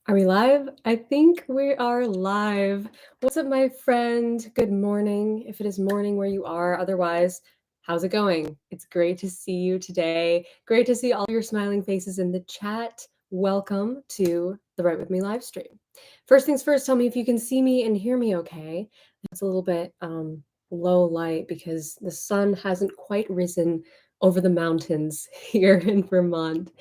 Are we live? I think we are live. What's up, my friend? Good morning, if it is morning where you are. Otherwise, how's it going? It's great to see you today. Great to see all your smiling faces in the chat. Welcome to the Write With Me live stream. First things first, tell me if you can see me and hear me okay. It's a little bit low light because the sun hasn't quite risen over the mountains here in Vermont.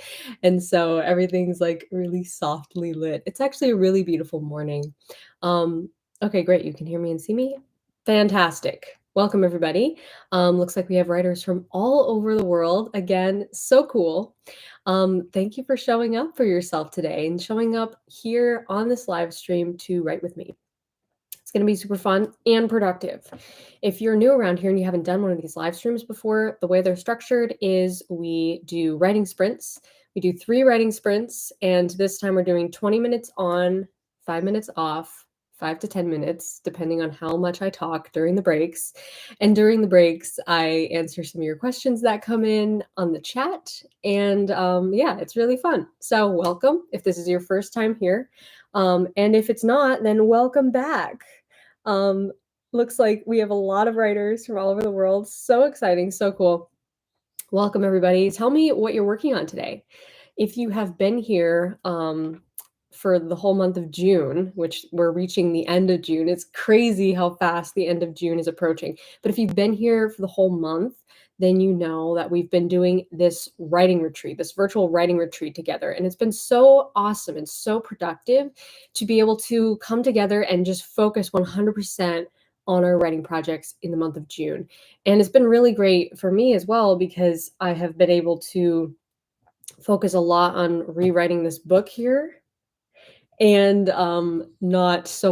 And so everything's like really softly lit. It's actually a really beautiful morning. Okay, great. You can hear me and see me. Fantastic. Welcome, everybody. Looks like we have writers from all over the world. Again, so cool. Thank you for showing up for yourself today and showing up here on this live stream to write with me. It's going to be super fun and productive. If you're new around here and you haven't done one of these live streams before, the way they're structured is we do writing sprints. We do 3 writing sprints, and this time we're doing 20 minutes on, 5 minutes off, 5 to 10 minutes, depending on how much I talk during the breaks. And during the breaks, I answer some of your questions that come in on the chat. And yeah, it's really fun. So welcome if this is your first time here. And if it's not, then welcome back. Looks like we have a lot of writers from all over the world. So exciting, so cool. Welcome, everybody. Tell me what you're working on today. If you have been here for the whole month of June, which we're reaching the end of June, it's crazy how fast the end of June is approaching. But if you've been here for the whole month, then you know that we've been doing this writing retreat, this virtual writing retreat together. And it's been so awesome and so productive to be able to come together and just focus 100% on our writing projects in the month of June. And it's been really great for me as well because I have been able to focus a lot on rewriting this book here and not so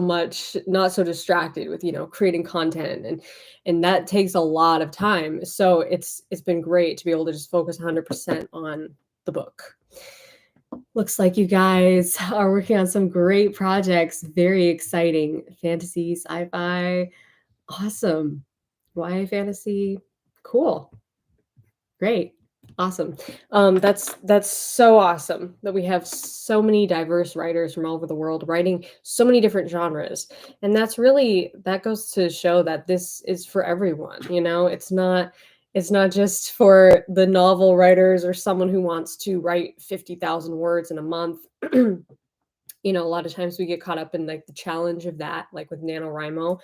distracted with creating content, and that takes a lot of time. So it's been great to be able to just focus 100% on the book. Looks like you guys are working on some great projects. Very exciting. Fantasy, sci-fi, awesome. YA fantasy, cool, great. Awesome. That's so awesome that we have so many diverse writers from all over the world writing so many different genres. And that goes to show that this is for everyone, It's not just for the novel writers or someone who wants to write 50,000 words in a month. A lot of times we get caught up in like the challenge of that, like with NaNoWriMo.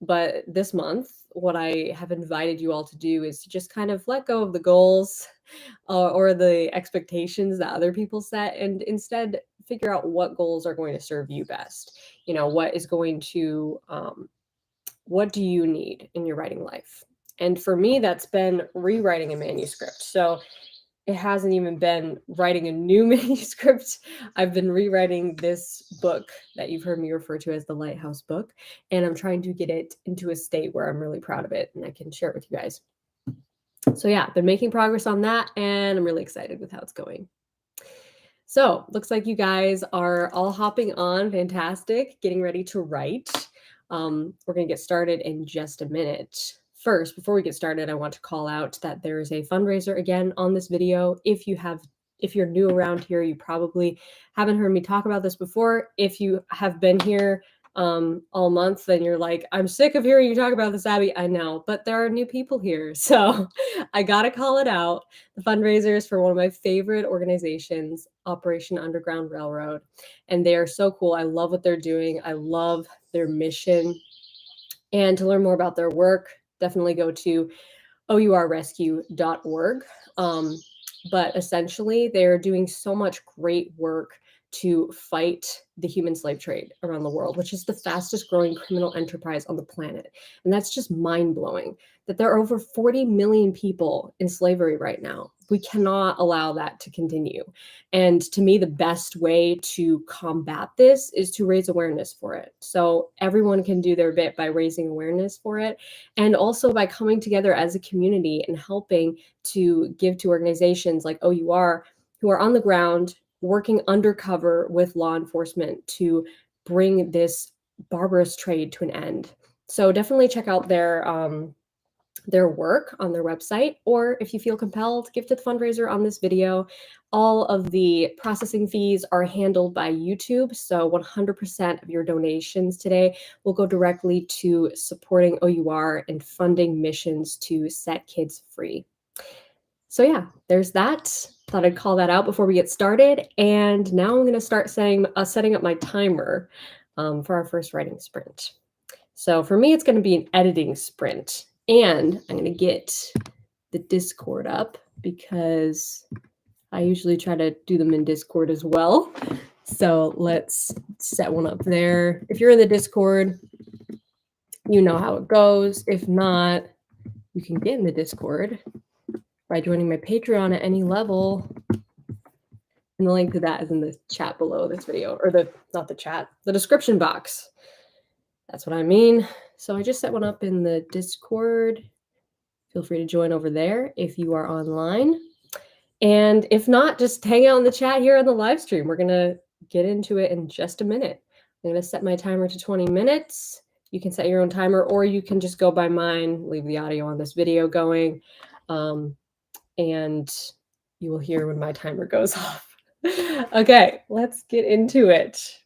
But this month, what I have invited you all to do is to just kind of let go of the goals or the expectations that other people set, and instead figure out what goals are going to serve you best. What is going to, what do you need in your writing life? And for me, that's been rewriting a manuscript. So it hasn't even been writing a new manuscript. I've been rewriting this book that you've heard me refer to as the Lighthouse book, and I'm trying to get it into a state where I'm really proud of it and I can share it with you guys. So yeah, been making progress on that, and I'm really excited with how it's going. So looks like you guys are all hopping on. Fantastic. Getting ready to write. We're going to get started in just a minute. First, before we get started, I want to call out that there is a fundraiser again on this video. If you're new around here, you probably haven't heard me talk about this before. If you have been here all month, then you're like, I'm sick of hearing you talk about this, Abby. I know, but there are new people here. So I got to call it out. The fundraiser is for one of my favorite organizations, Operation Underground Railroad. And they are so cool. I love what they're doing. I love their mission. And to learn more about their work, definitely go to ourrescue.org. But essentially, they're doing so much great work to fight the human slave trade around the world, which is the fastest growing criminal enterprise on the planet. And that's just mind blowing that there are over 40 million people in slavery right now. We cannot allow that to continue. And to me, the best way to combat this is to raise awareness for it. So everyone can do their bit by raising awareness for it, and also by coming together as a community and helping to give to organizations like OUR who are on the ground working undercover with law enforcement to bring this barbarous trade to an end. So definitely check out their their work on their website, or if you feel compelled, give to the fundraiser on this video. All of the processing fees are handled by YouTube, so 100% of your donations today will go directly to supporting OUR and funding missions to set kids free. So yeah, there's that. Thought I'd call that out before we get started. And now I'm going to start setting up my timer for our first writing sprint. So for me, it's going to be an editing sprint. And I'm going to get the Discord up because I usually try to do them in Discord as well. So let's set one up there. If you're in the Discord, you know how it goes. If not, you can get in the Discord by joining my Patreon at any level. And the link to that is in the chat below this video, or not the chat, the description box. That's what I mean. So I just set one up in the Discord. Feel free to join over there if you are online. And if not, just hang out in the chat here on the live stream. We're going to get into it in just a minute. I'm going to set my timer to 20 minutes. You can set your own timer, or you can just go by mine, leave the audio on this video going, and you will hear when my timer goes off. Okay, let's get into it.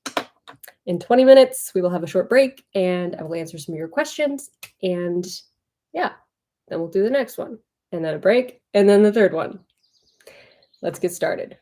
In 20 minutes, we will have a short break, and I will answer some of your questions. And yeah, then we'll do the next one, and then a break, and then the third one. Let's get started.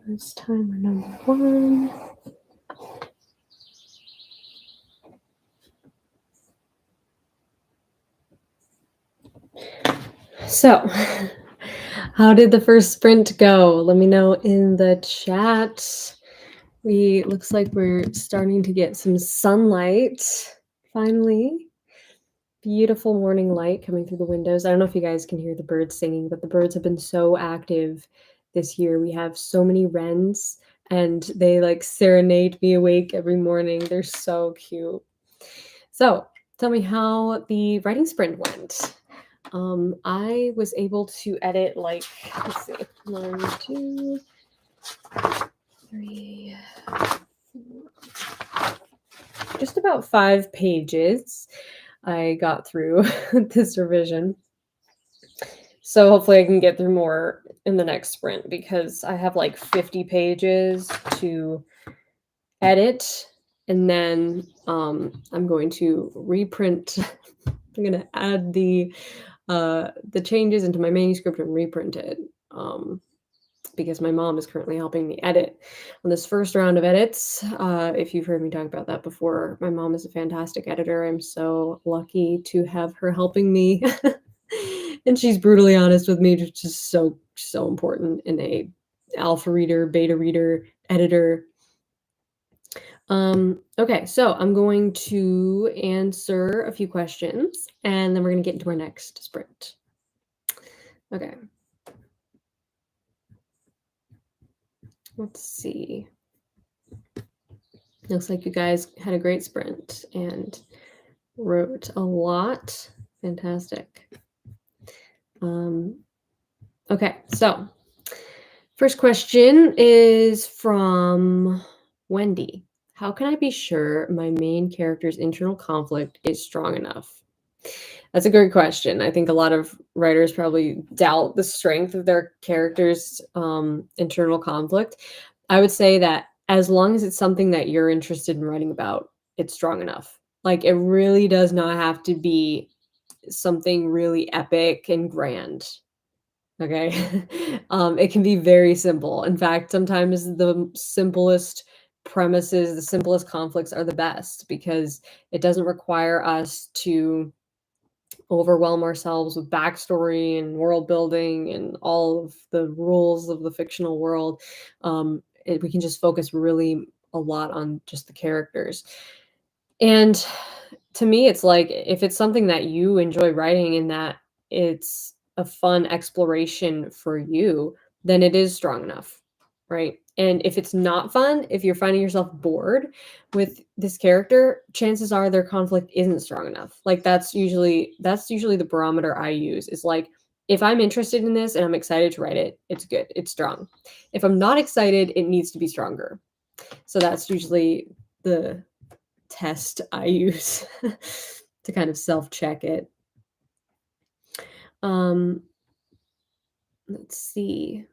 First timer number 1. So, how did the first sprint go? Let me know in the chat. Looks like we're starting to get some sunlight finally. Beautiful morning light coming through the windows. I don't know if you guys can hear the birds singing, but the birds have been so active this year. We have so many wrens and they like serenade me awake every morning. They're so cute. So, tell me how the writing sprint went. I was able to edit like, let's see, 1, 2, 3, 4, just about 5 pages. I got through this revision. So hopefully I can get through more in the next sprint because I have like 50 pages to edit, and then I'm going to reprint. I'm going to add the changes into my manuscript and reprint it because my mom is currently helping me edit on this first round of edits. If you've heard me talk about that before, my mom is a fantastic editor. I'm so lucky to have her helping me. And she's brutally honest with me, which is so important in a alpha reader, beta reader, editor. Okay, so I'm going to answer a few questions, and then we're going to get into our next sprint. Okay. Let's see. Looks like you guys had a great sprint and wrote a lot. Fantastic. Okay, so first question is from Wendy. How can I be sure my main character's internal conflict is strong enough? That's a great question. I think a lot of writers probably doubt the strength of their character's internal conflict. I would say that as long as it's something that you're interested in writing about, it's strong enough. Like, it really does not have to be something really epic and grand. Okay. It can be very simple. In fact, sometimes the simplest premises, the simplest conflicts are the best because it doesn't require us to overwhelm ourselves with backstory and world building and all of the rules of the fictional world. We can just focus really a lot on just the characters. And to me, it's like if it's something that you enjoy writing and that it's a fun exploration for you, then it is strong enough, right? And if it's not fun, if you're finding yourself bored with this character, chances are their conflict isn't strong enough. Like that's usually the barometer I use is like if I'm interested in this and I'm excited to write it, it's good, it's strong. If I'm not excited, it needs to be stronger. So that's usually the test I use to kind of self-check it. Let's see.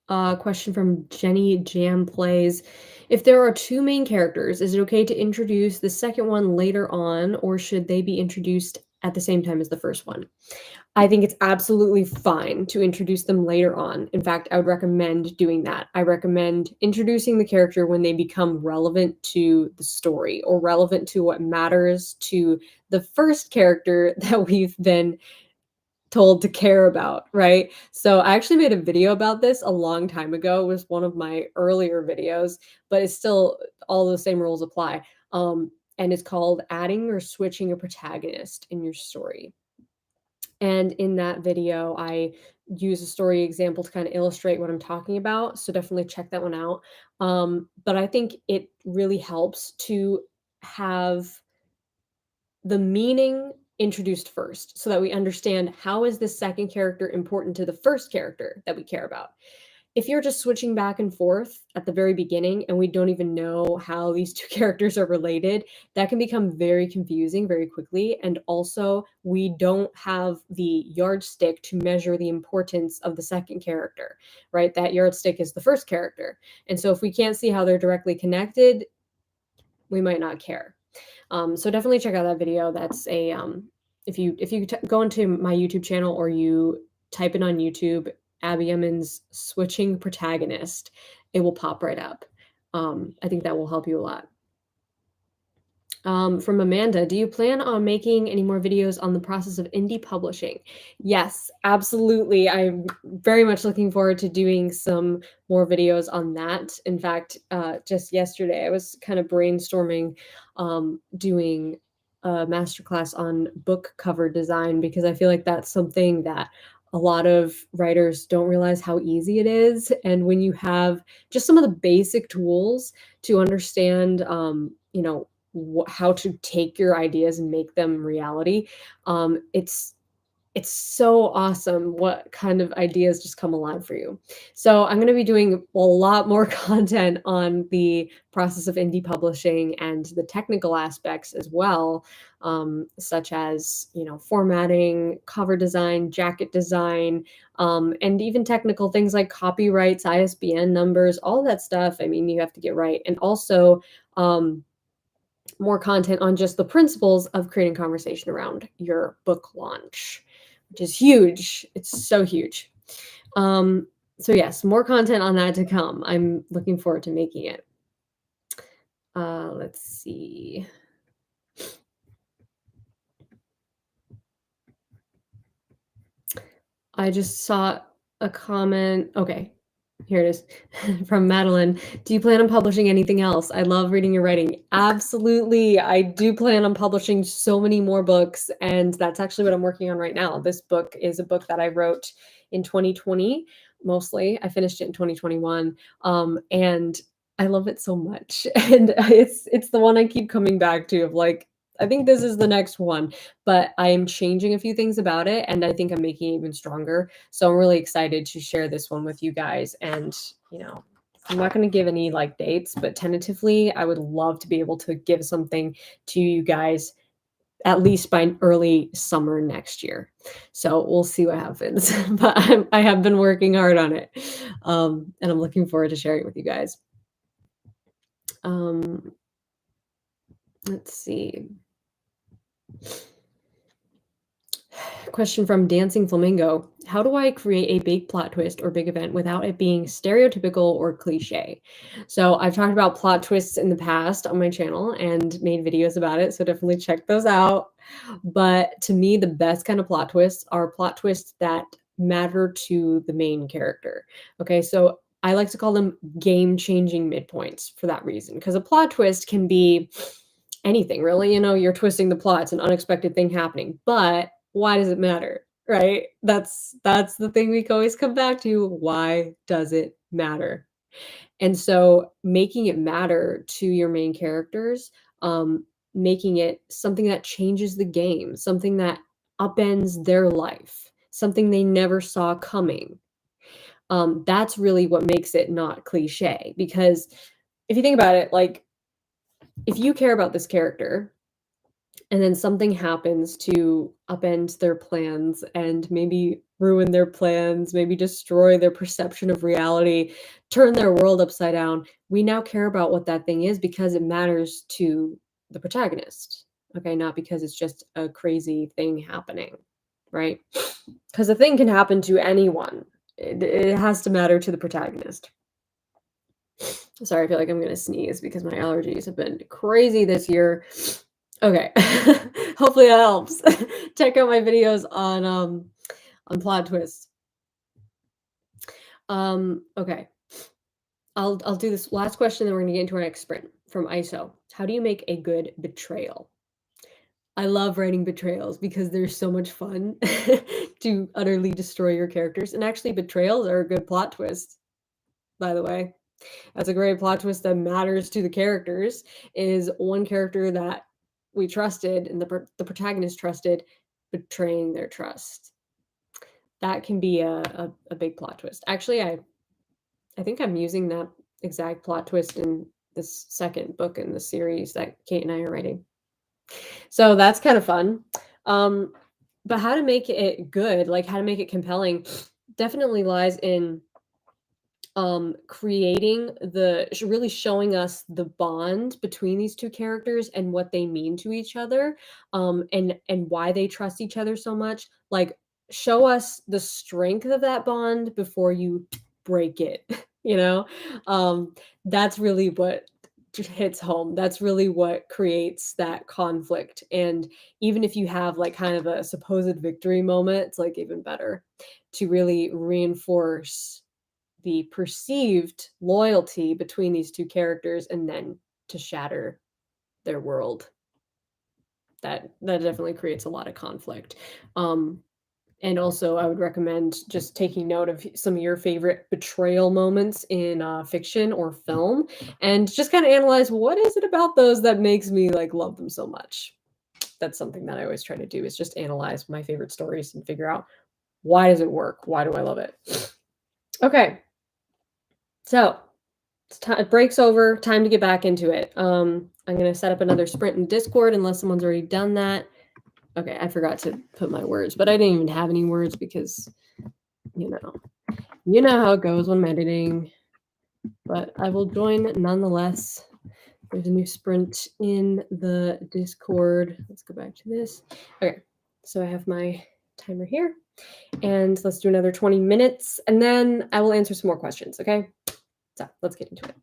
Question from Jenny Jam Plays. If there are 2 main characters, is it okay to introduce the second one later on, or should they be introduced at the same time as the first one? I think it's absolutely fine to introduce them later on. In fact, I would recommend doing that. I recommend introducing the character when they become relevant to the story or relevant to what matters to the first character that we've been told to care about, right? So I actually made a video about this a long time ago. It was one of my earlier videos, but it's still all the same rules apply. And it's called adding or switching a protagonist in your story. And in that video, I use a story example to kind of illustrate what I'm talking about. So definitely check that one out. But I think it really helps to have the meaning introduced first so that we understand how is this second character important to the first character that we care about. If you're just switching back and forth at the very beginning and we don't even know how these 2 characters are related, that can become very confusing very quickly. And also, we don't have the yardstick to measure the importance of the second character, right? That yardstick is the first character. And so if we can't see how they're directly connected, we might not care. So definitely check out that video. That's a if you go into my YouTube channel or you type it on YouTube, Abby Emmons switching protagonist. It will pop right up. I think that will help you a lot. From Amanda, do you plan on making any more videos on the process of indie publishing? Yes, absolutely. I'm very much looking forward to doing some more videos on that. In fact, just yesterday, I was kind of brainstorming doing a masterclass on book cover design because I feel like that's something that a lot of writers don't realize how easy it is. And when you have just some of the basic tools to understand, how to take your ideas and make them reality. It's so awesome what kind of ideas just come alive for you. So I'm going to be doing a lot more content on the process of indie publishing and the technical aspects as well, such as formatting, cover design, jacket design, and even technical things like copyrights, ISBN numbers, all that stuff. I mean, you have to get right, and also more content on just the principles of creating conversation around your book launch, which is huge. It's so huge. So yes, more content on that to come. I'm looking forward to making it. Let's see. I just saw a comment. Okay, here it is from Madeline. Do you plan on publishing anything else? I love reading your writing. Absolutely. I do plan on publishing so many more books, and that's actually what I'm working on right now. This book is a book that I wrote in 2020, mostly. I finished it in 2021. And I love it so much. And it's the one I keep coming back to of like, I think this is the next one, but I am changing a few things about it, and I think I'm making it even stronger. So I'm really excited to share this one with you guys. And, I'm not going to give any like dates, but tentatively, I would love to be able to give something to you guys at least by early summer next year. So we'll see what happens. But I have been working hard on it. And I'm looking forward to sharing it with you guys. Let's see. Question from Dancing Flamingo. How do I create a big plot twist or big event without it being stereotypical or cliche? So I've talked about plot twists in the past on my channel and made videos about it. So definitely check those out. But to me, the best kind of plot twists are plot twists that matter to the main character. Okay, so I like to call them game-changing midpoints for that reason. Because a plot twist can be anything, really. You're twisting the plot. It's an unexpected thing happening. But why does it matter? Right? That's the thing we can always come back to. Why does it matter? And so making it matter to your main characters, making it something that changes the game, something that upends their life, something they never saw coming. That's really what makes it not cliche. Because if you think about it, like if you care about this character and then something happens to upend their plans and maybe ruin their plans, maybe destroy their perception of reality, turn their world upside down. We now care about what that thing is because it matters to the protagonist. Okay, not because it's just a crazy thing happening, right? Because a thing can happen to anyone. It has to matter to the protagonist. Sorry, I feel like I'm going to sneeze because my allergies have been crazy this year. Okay. Hopefully that helps. Check out my videos on plot twists. Okay. I'll do this last question, then we're gonna get into our next sprint from ISO. How do you make a good betrayal? I love writing betrayals because they're so much fun to utterly destroy your characters. And actually, betrayals are a good plot twist, by the way. That's a great plot twist that matters to the characters, is one character that we trusted and the protagonist trusted betraying their trust. That can be a big plot twist. Actually, I think I'm using that exact plot twist in this second book in the series that Kate and I are writing. So that's kind of fun. But how to make it good, like how to make it compelling, definitely lies in creating really showing us the bond between these two characters and what they mean to each other, and why they trust each other so much. Like show us the strength of that bond before you break it, you know? Um, that's really what hits home. That's really what creates that conflict. And even if you have like kind of a supposed victory moment, it's like even better to really reinforce the perceived loyalty between these two characters and then to shatter their world. That definitely creates a lot of conflict. And also, I would recommend just taking note of some of your favorite betrayal moments in fiction or film, and just kind of analyze what is it about those that makes me like love them so much. That's something that I always try to do is just analyze my favorite stories and figure out why does it work? Why do I love it? Okay, so it breaks over. Time to get back into it. I'm gonna set up another sprint in Discord unless someone's already done that. Okay, I forgot to put my words, but I didn't even have any words because you know you know how it goes when I'm editing. But I will join nonetheless. There's a new sprint in the Discord. Let's go back to this. Okay, so I have my timer here, and let's do another 20 minutes, and then I will answer some more questions. Okay, so let's get into it.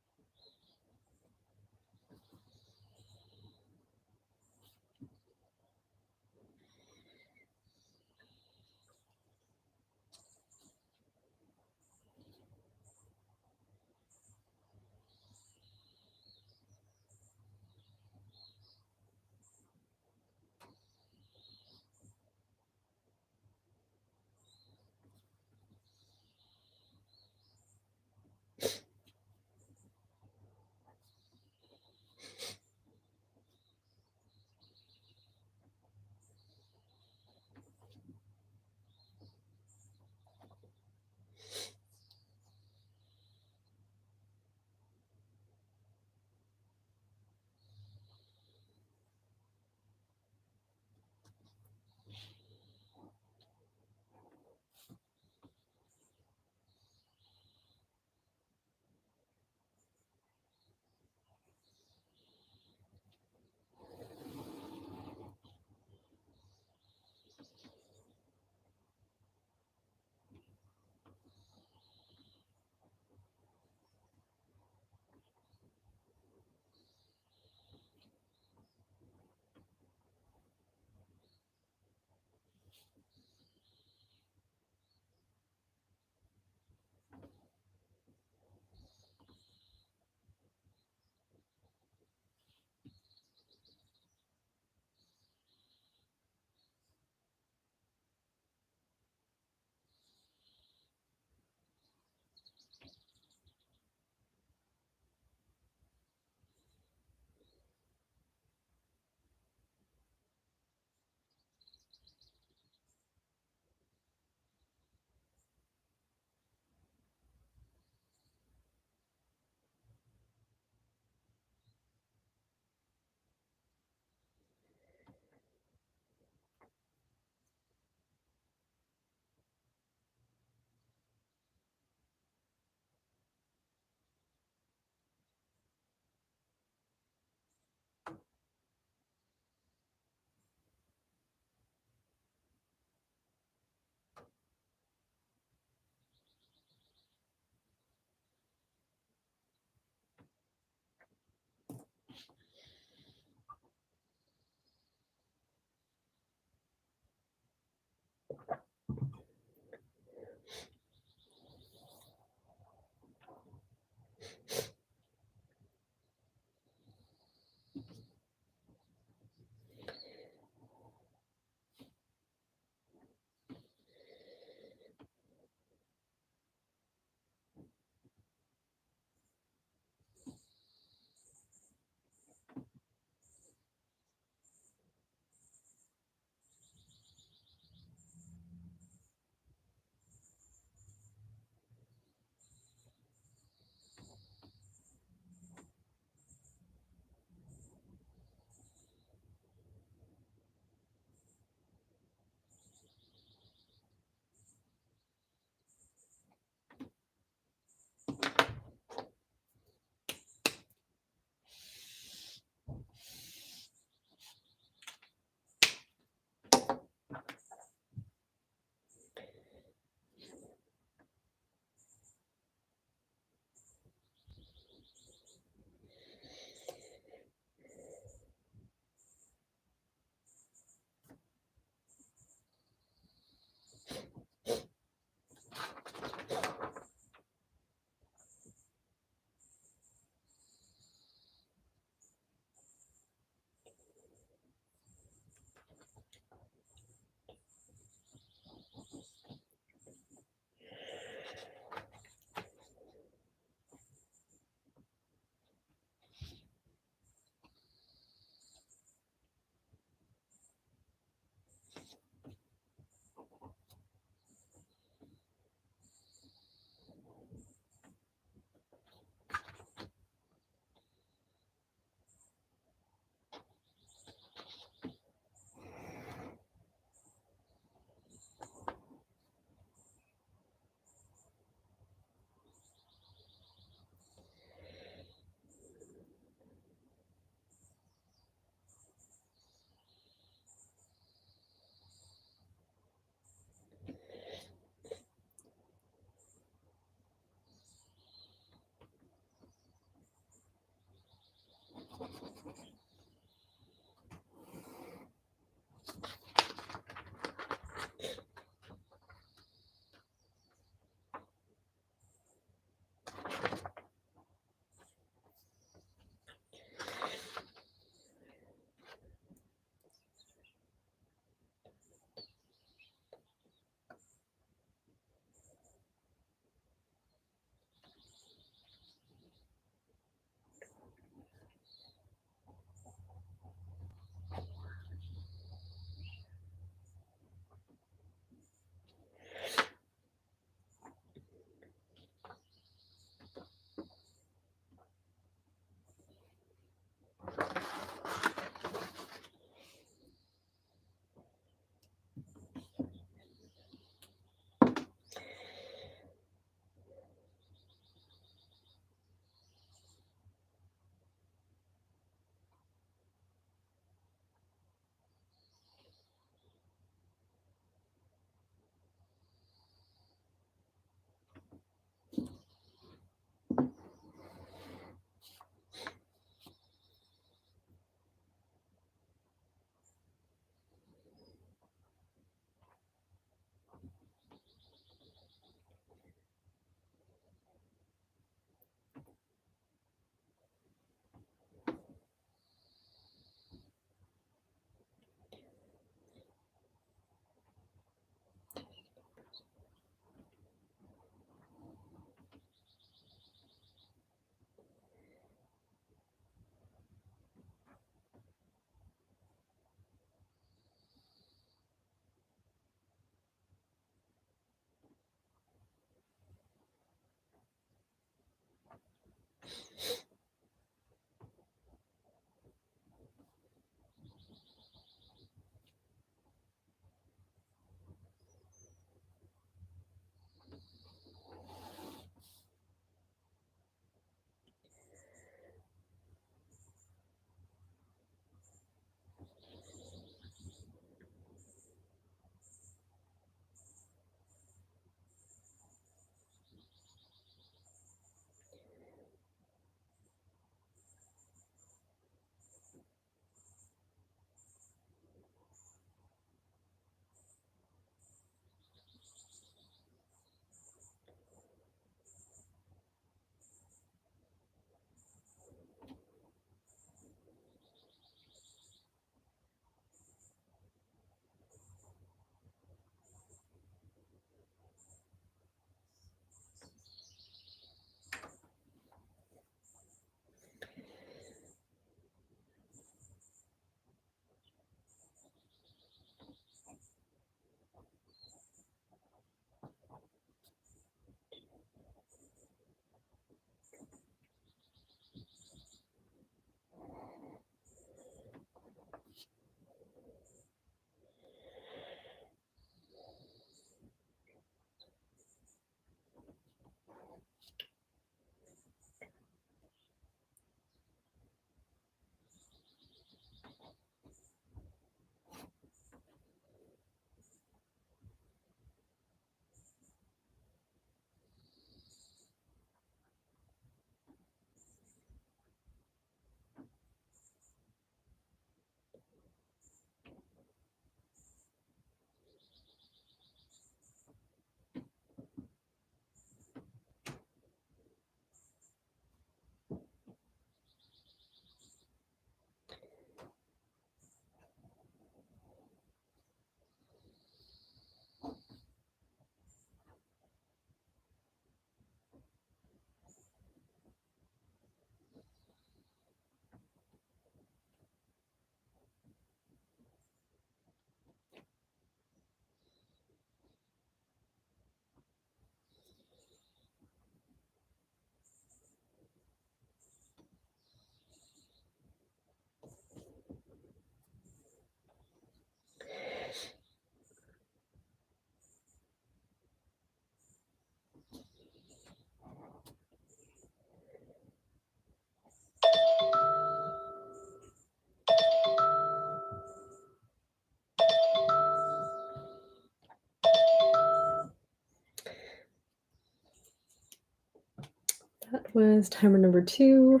That was timer number 2.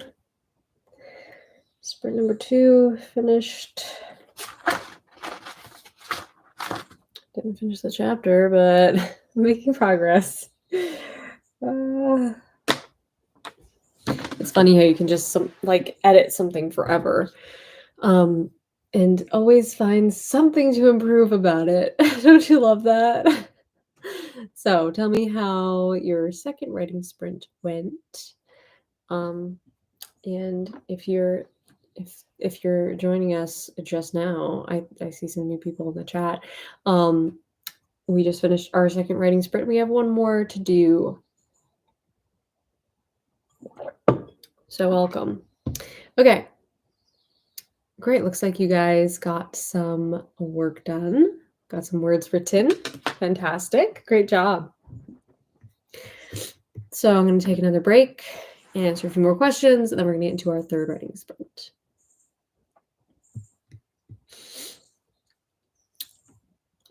Just Sprint number 2 finished. Didn't finish the chapter, but making progress. It's funny how you can just edit something forever, and always find something to improve about it. Don't you love that? So tell me how your second writing sprint went. And if you're joining us just now, I see some new people in the chat. We just finished our second writing sprint. We have one more to do. So welcome. Okay. Great. Looks like you guys got some work done. Got some words written. Fantastic. Great job. So I'm going to take another break, answer a few more questions, and then we're going to get into our third writing sprint.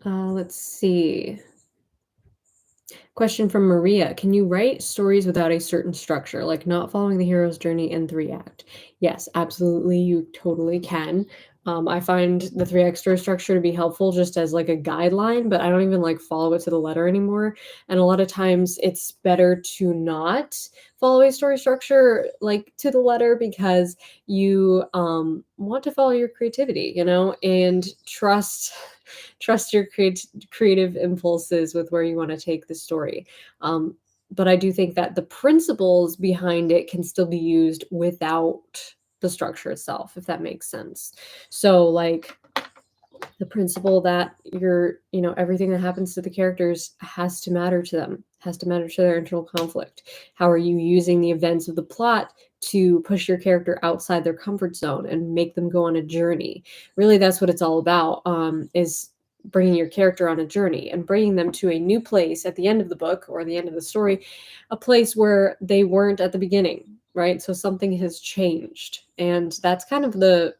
Let's see. Question from Maria. Can you write stories without a certain structure, like not following the hero's journey in 3-act? Yes, absolutely. You totally can. I find the 3-act story structure to be helpful just as like a guideline, but I don't even like follow it to the letter anymore. And a lot of times it's better to not follow a story structure like to the letter because you want to follow your creativity, and trust your creative impulses with where you want to take the story. But I do think that the principles behind it can still be used without the structure itself, if that makes sense. So like the principle that everything that happens to the characters has to matter to them, has to matter to their internal conflict. How are you using the events of the plot to push your character outside their comfort zone and make them go on a journey? Really, that's what it's all about, is bringing your character on a journey and bringing them to a new place at the end of the book or the end of the story, a place where they weren't at the beginning, right? So something has changed, and that's kind of the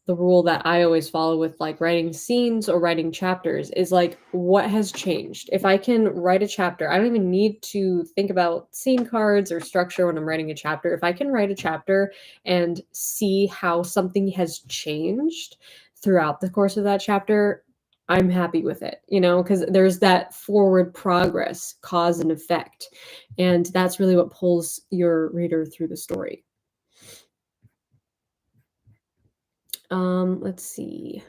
rule that I always follow with like writing scenes or writing chapters is like, what has changed? If I can write a chapter, I don't even need to think about scene cards or structure when I'm writing a chapter. If I can write a chapter and see how something has changed throughout the course of that chapter, I'm happy with it, because there's that forward progress, cause and effect. And that's really what pulls your reader through the story. Let's see.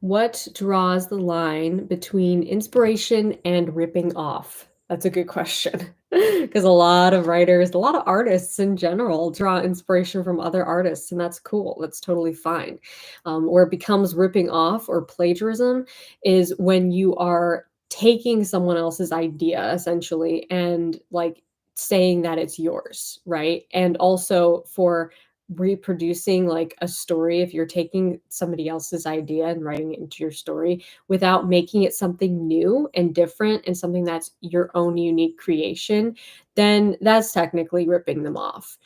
What draws the line between inspiration and ripping off? That's a good question. Because a lot of writers, a lot of artists in general draw inspiration from other artists, and that's cool. That's totally fine. Where it becomes ripping off or plagiarism is when you are taking someone else's idea essentially and like saying that it's yours, right? And also for reproducing like a story, if you're taking somebody else's idea and writing it into your story without making it something new and different and something that's your own unique creation, then that's technically ripping them off.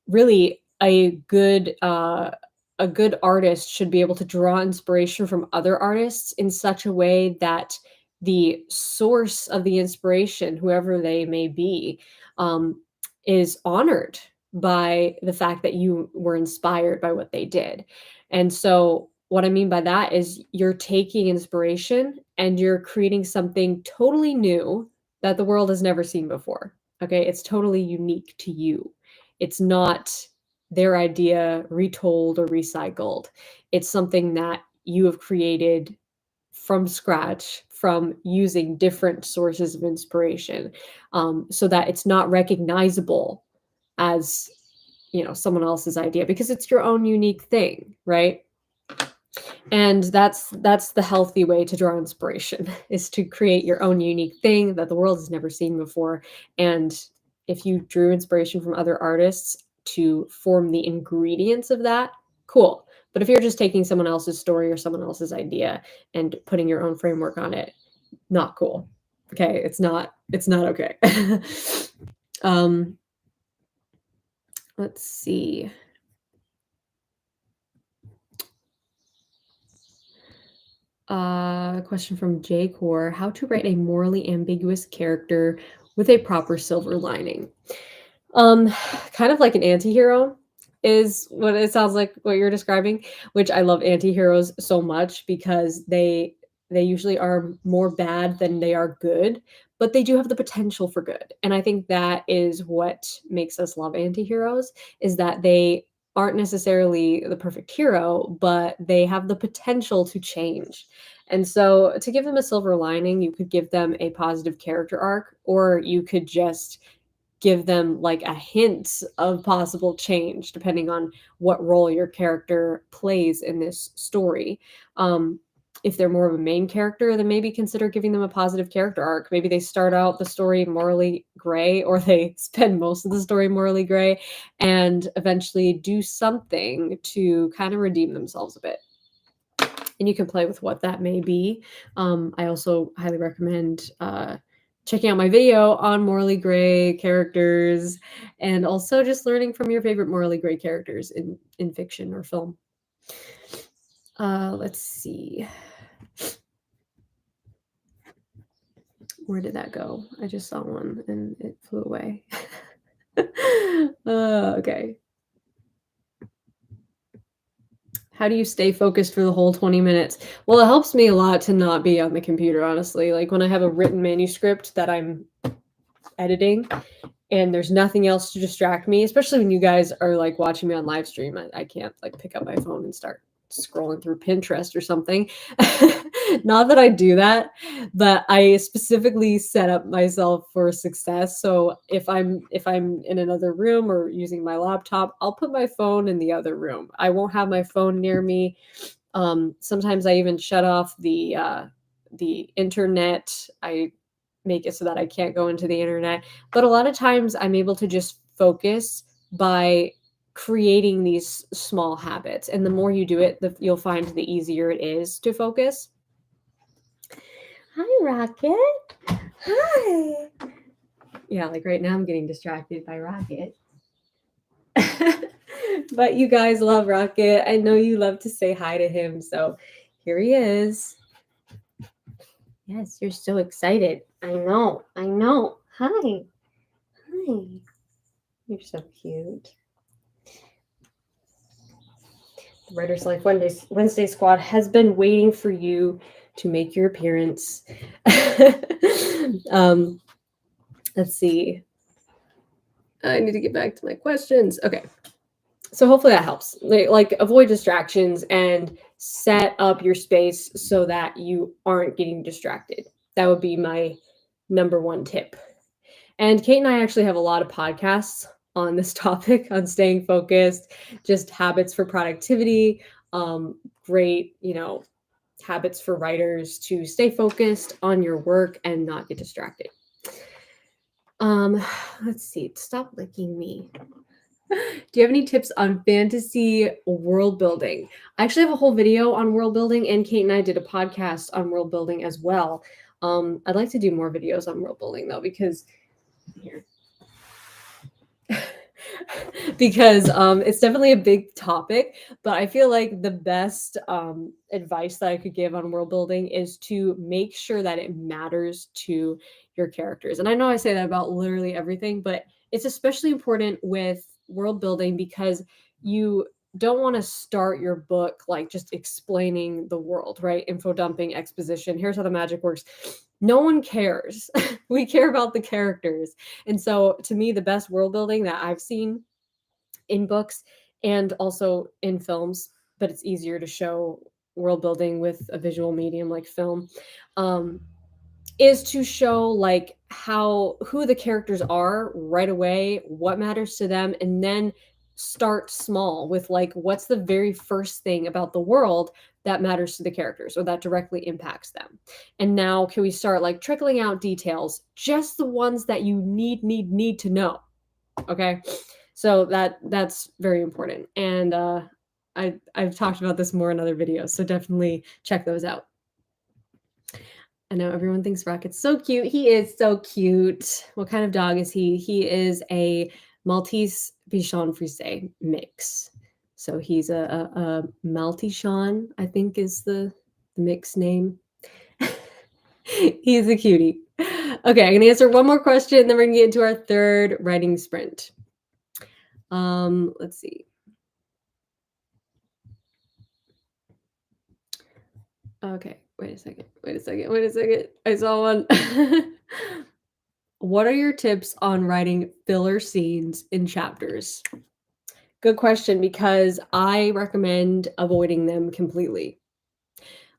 Really, a good artist should be able to draw inspiration from other artists in such a way that the source of the inspiration, whoever they may be, is honored by the fact that you were inspired by what they did. And so what I mean by that is you're taking inspiration and you're creating something totally new that the world has never seen before. Okay, it's totally unique to you. It's not their idea retold or recycled. It's something that you have created from scratch, from using different sources of inspiration, so that it's not recognizable as someone else's idea because it's your own unique thing, right? And that's the healthy way to draw inspiration, is to create your own unique thing that the world has never seen before. And if you drew inspiration from other artists to form the ingredients of that, cool. But if you're just taking someone else's story or someone else's idea and putting your own framework on it, not cool. Okay, it's not okay. Let's see. Question from J Core: how to write a morally ambiguous character with a proper silver lining. Kind of like an anti-hero is what it sounds like what you're describing, which I love anti-heroes so much because they usually are more bad than they are good, but they do have the potential for good. And I think that is what makes us love anti-heroes, is that they aren't necessarily the perfect hero, but they have the potential to change. And so to give them a silver lining, you could give them a positive character arc, or you could just give them like a hint of possible change depending on what role your character plays in this story. If they're more of a main character, then maybe consider giving them a positive character arc. Maybe they start out the story morally gray, or they spend most of the story morally gray and eventually do something to kind of redeem themselves a bit. And you can play with what that may be. I also highly recommend checking out my video on morally gray characters, and also just learning from your favorite morally gray characters in fiction or film. Let's see. Where did that go? I just saw one and it flew away. Okay. How do you stay focused for the whole 20 minutes? Well, it helps me a lot to not be on the computer, honestly. Like when I have a written manuscript that I'm editing and there's nothing else to distract me, especially when you guys are like watching me on live stream, I can't like pick up my phone and start scrolling through Pinterest or something. Not that I do that, but I specifically set up myself for success. So if I'm in another room or using my laptop, I'll put my phone in the other room. I won't have my phone near me. Sometimes I even shut off the internet. I make it so that I can't go into the internet. But a lot of times I'm able to just focus by creating these small habits. And the more you do it, you'll find the easier it is to focus. Hi, Rocket. Hi. Yeah, like right now I'm getting distracted by Rocket. But you guys love Rocket. I know you love to say hi to him. So here he is. Yes, you're so excited. I know. Hi. Hi. You're so cute. The Writer's Life Wednesday squad has been waiting for you to make your appearance. Let's see. I need to get back to my questions. Okay. So hopefully that helps. Like avoid distractions and set up your space so that you aren't getting distracted. That would be my number one tip. And Kate and I actually have a lot of podcasts on this topic, on staying focused, just habits for productivity, great, habits for writers to stay focused on your work and not get distracted. Let's see. Stop licking me. Do you have any tips on fantasy world building? I actually have a whole video on world building, and Kate and I did a podcast on world building as well. I'd like to do more videos on world building though, because here. Because it's definitely a big topic, but I feel like the best advice that I could give on world building is to make sure that it matters to your characters. And I know I say that about literally everything, but it's especially important with world building because you don't want to start your book like just explaining the world, right? Info dumping, exposition. Here's how the magic works. No one cares. We care about the characters. And so to me, the best world building that I've seen in books and also in films, but it's easier to show world building with a visual medium like film, is to show like who the characters are right away, what matters to them, and then start small with like what's the very first thing about the world that matters to the characters or that directly impacts them. And now can we start like trickling out details, just the ones that you need to know. Okay. So that's very important. And I've talked about this more in other videos, so definitely check those out. I know everyone thinks Rocket's so cute. He is so cute. What kind of dog is he? He is a Maltese Bichon Frise mix. So he's a Maltese, I think is the mix name. He's a cutie. Okay, I'm gonna answer one more question, then we're gonna get into our third writing sprint. Let's see. Okay, wait a second. I saw one. What are your tips on writing filler scenes in chapters? Good question, because I recommend avoiding them completely.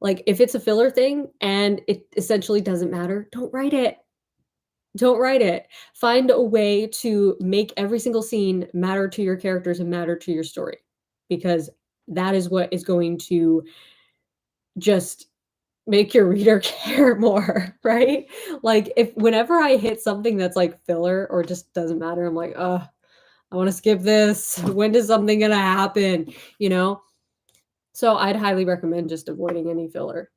Like, if it's a filler thing and it essentially doesn't matter, don't write it. Don't write it. Find a way to make every single scene matter to your characters and matter to your story, because that is what is going to just make your reader care more, right? Like, if whenever I hit something that's like filler or just doesn't matter, I'm like, "Ugh, I wanna skip this. When is something gonna happen?" You know? So I'd highly recommend just avoiding any filler.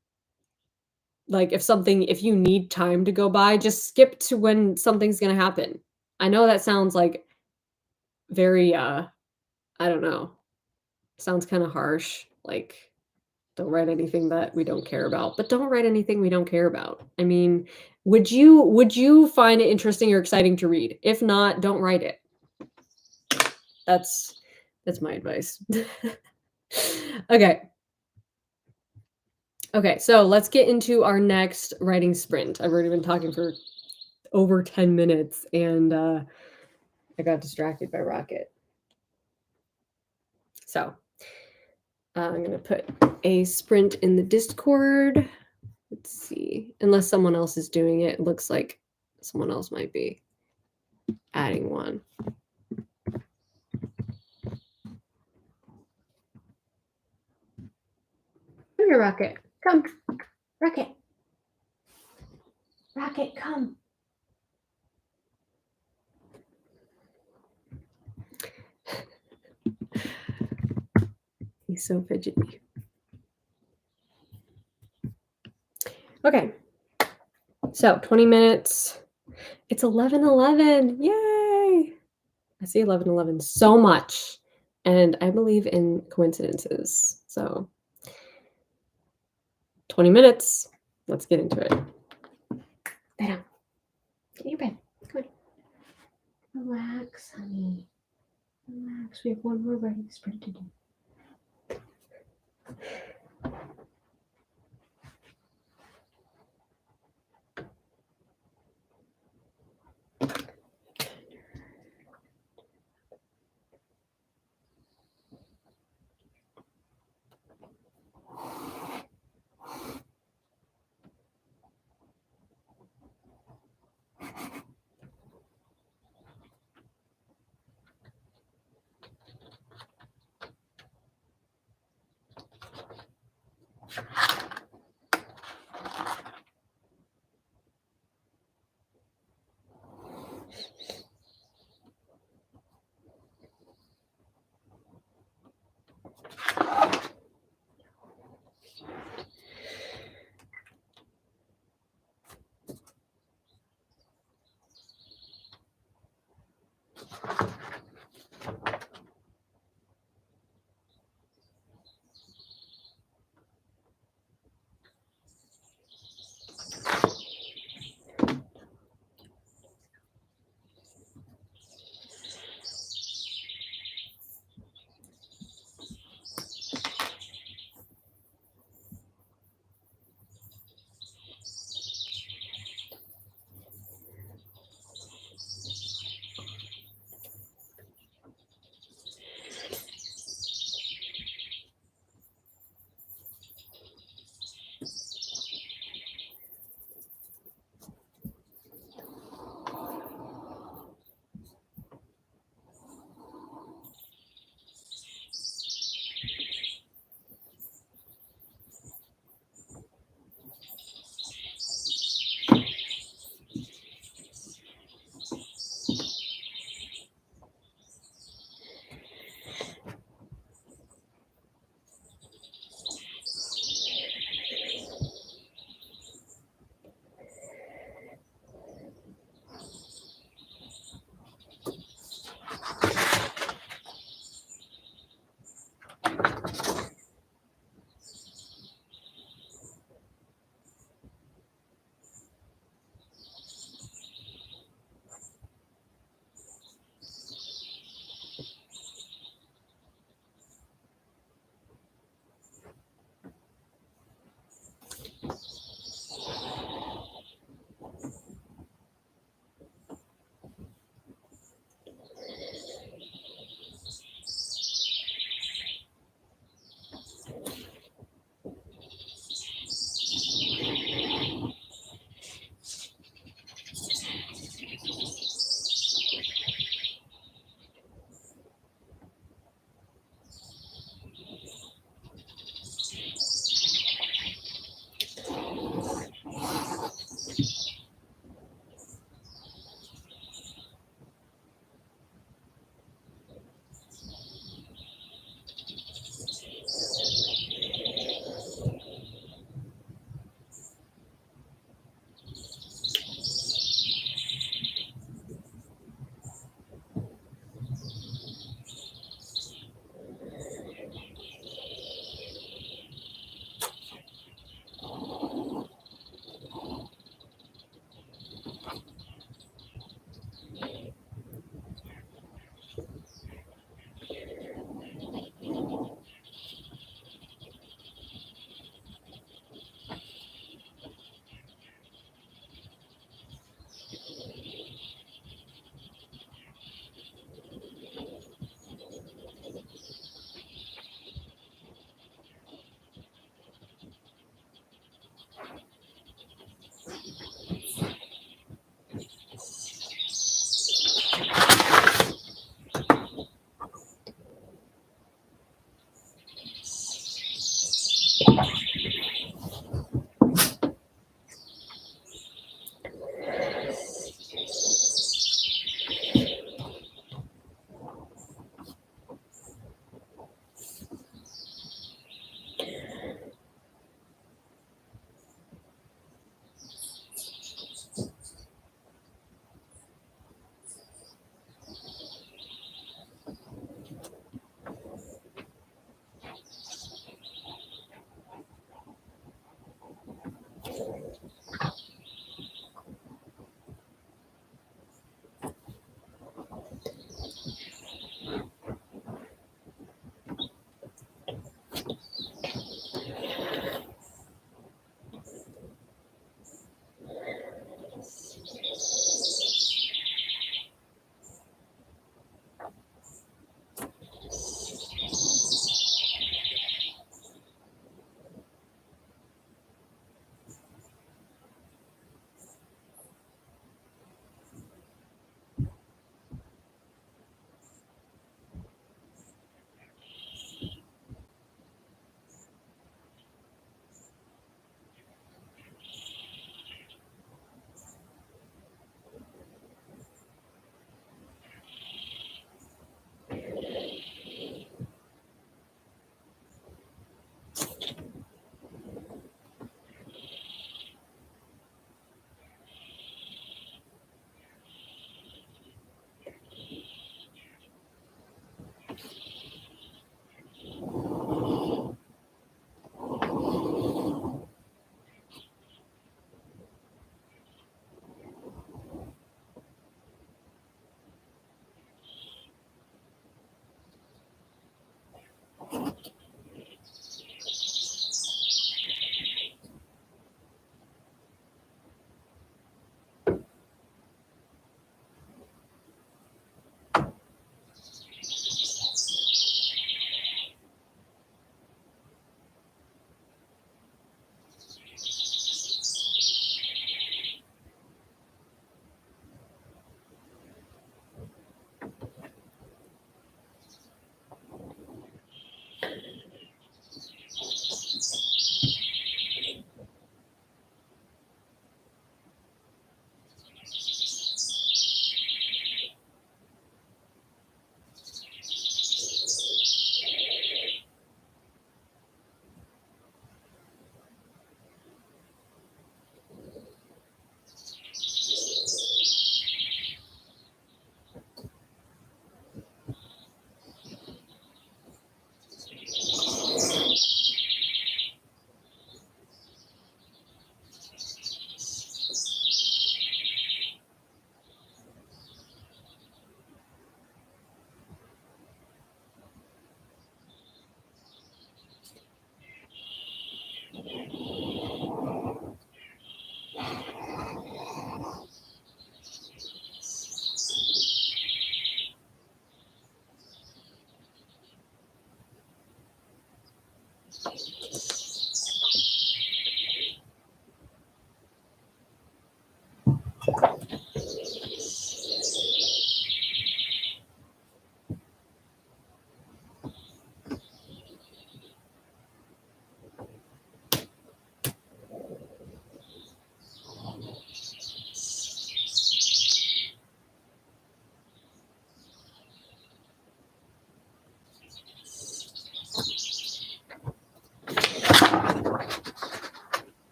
Like, if you need time to go by, just skip to when something's gonna happen. I know that sounds like very, I don't know, sounds kinda harsh, like, don't write anything that we don't care about, but don't write anything we don't care about. I mean, would you find it interesting or exciting to read? If not, don't write it. That's that's my advice. Okay. Okay, so let's get into our next writing sprint. I've already been talking for over 10 minutes and I got distracted by Rocket. So I'm going to put a sprint in the Discord. Let's see. Unless someone else is doing it, it looks like someone else might be adding one. Come here, Rocket. Come. Rocket. Rocket, come. He's so fidgety. Okay. So 20 minutes. It's 11:11. Yay! I see 11:11 so much, and I believe in coincidences. So 20 minutes. Let's get into it. Lay down. Get in your bed. Come on. Relax, honey. Relax. We have one more writing sprint to do.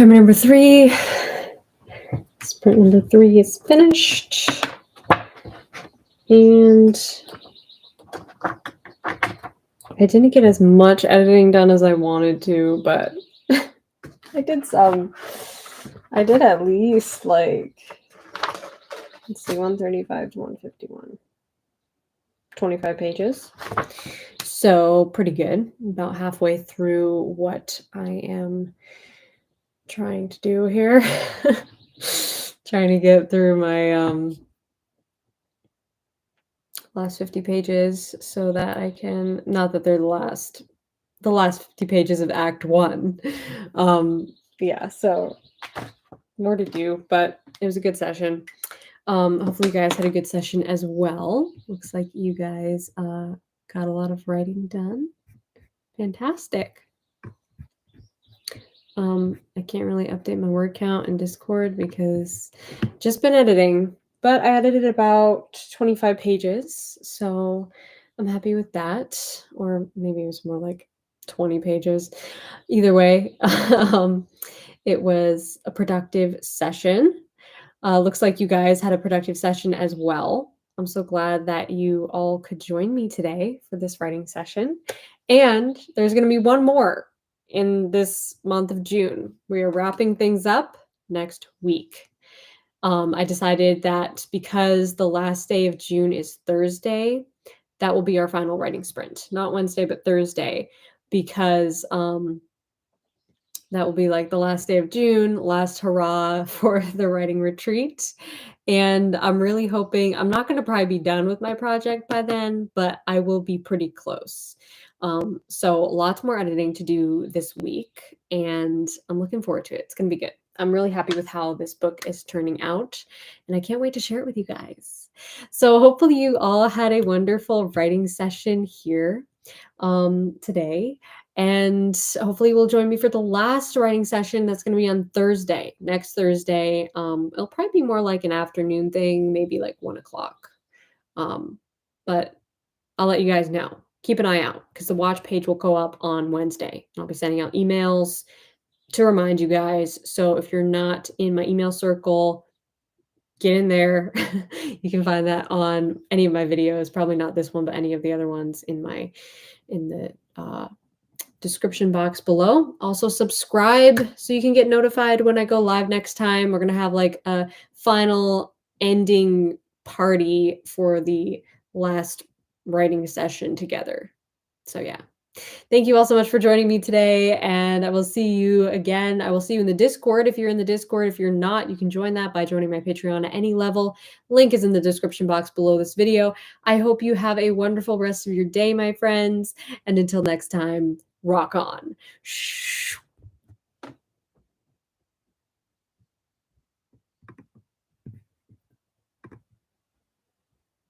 Assignment number 3. Sprint number 3 is finished. And I didn't get as much editing done as I wanted to, but I did some. I did at least like, let's see, 135 to 151. 25 pages. So pretty good. About halfway through what I am trying to do here. Trying to get through my last 50 pages so that I can, not that they're the last 50 pages of Act 1. Yeah, so more to do, but it was a good session. Hopefully you guys had a good session as well. Looks like you guys got a lot of writing done. Fantastic. I can't really update my word count in Discord because just been editing, but I edited about 25 pages, so I'm happy with that. Or maybe it was more like 20 pages. Either way, it was a productive session. Looks like you guys had a productive session as well. I'm so glad that you all could join me today for this writing session. And there's going to be one more in this month of June. We are wrapping things up next week. I decided that because the last day of June is Thursday, that will be our final writing sprint. Not Wednesday, but Thursday, because that will be like the last day of June, last hurrah for the writing retreat. And I'm really hoping, I'm not going to probably be done with my project by then, but I will be pretty close. So lots more editing to do this week, and I'm looking forward to it. It's going to be good. I'm really happy with how this book is turning out, and I can't wait to share it with you guys. So hopefully you all had a wonderful writing session here today. And hopefully you will join me for the last writing session. That's going to be on Thursday, next Thursday. It'll probably be more like an afternoon thing, maybe like 1 o'clock. But I'll let you guys know. Keep an eye out because the watch page will go up on Wednesday. I'll be sending out emails to remind you guys. So if you're not in my email circle, get in there. You can find that on any of my videos, probably not this one, but any of the other ones in the description box below. Also subscribe so you can get notified when I go live next time. We're going to have like a final ending party for the last writing session together. So yeah. Thank you all so much for joining me today, and I will see you again. I will see you in the Discord if you're in the Discord. If you're not, you can join that by joining my Patreon at any level. Link is in the description box below this video. I hope you have a wonderful rest of your day, my friends, and until next time, rock on.